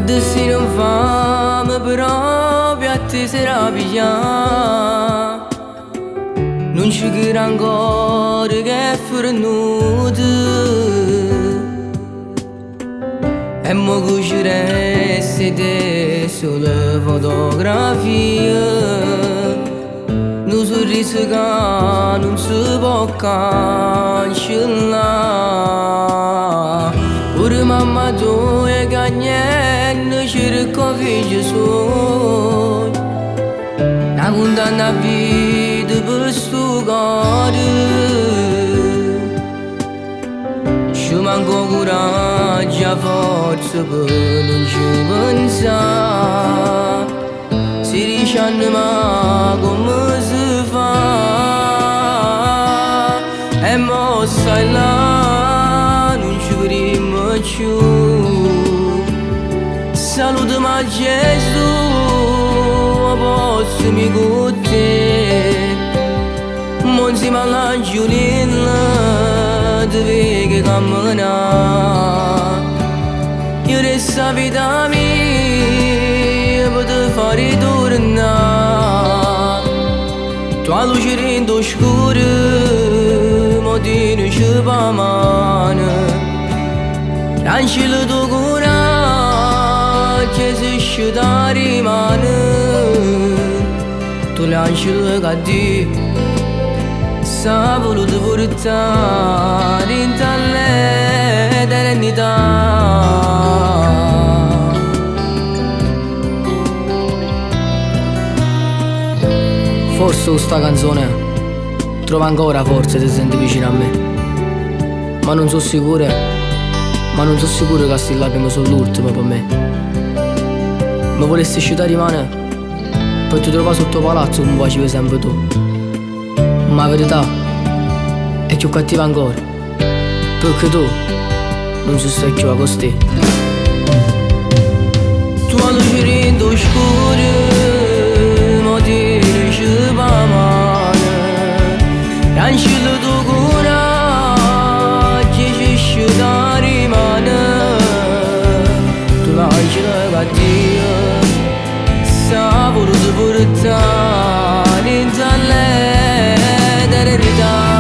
se non fame proprio a te sarà pigliare. Non ci credo ancora che è fornuto. E mo che ci resta te solo fotografie. Un sorriso che non si può cancellare. Pure mamma tua che niente cerca figli suoi. Una condanna a vita per sto cuore. Ci manca coraggio, forza per non ci pensare. Si dice ma come si fa? E mo stai là, non ci prima più. Salutami a Gesù, posso mi con te. Mo insieme all'angiolina ti vedo camminare. Io resto a vita mia per te fare tornare. Tua luce rende scura, ma ti non ci va mano. L'angelo tuo coraggio si sciuta rimane. Tu l'angelo che a Dio s'ha voluto portare in tale eternità. Forse questa canzone trova ancora forza di sentire vicino a me. Ma non sono sicuro che queste lacrime sono l'ultima per me. Ma volessi sciutare rimane per ti trovare sotto palazzo come facevi sempre tu. Ma la verità è più cattiva ancora, perché tu non si stai più a costì. Tua luce rende scura, ma ti non ci va male. L'angelo tuo coraggio ci sciuta rimane. Tu l'angelo che a Dio s'ha voluto portare in tale eternità.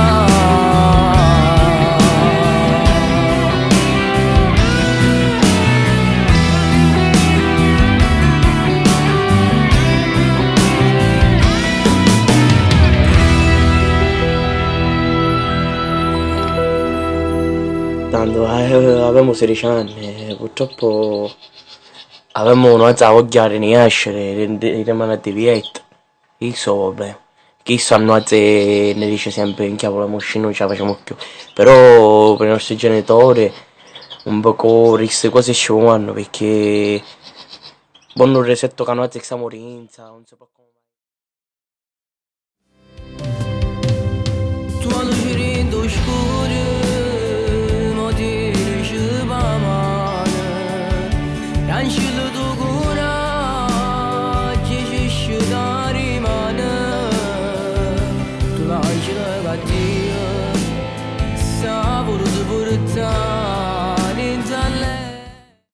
Tanto avevamo 16 anni, purtroppo avevamo una voglia di nascere, di rimanere di vita. Questo è il problema. Chissà, noi ne dice sempre in chiave la moscia non ce la facciamo più. Però per i nostri genitori un po' queste cose ci vanno perché buon resetto che noi stiamo rinza, non si può. Tua luce rende scura, ma ti non ci va male. L'angelo tuo coraggio ci sciuta rimane. Tu l'angelo che a Dio s'ha voluto portare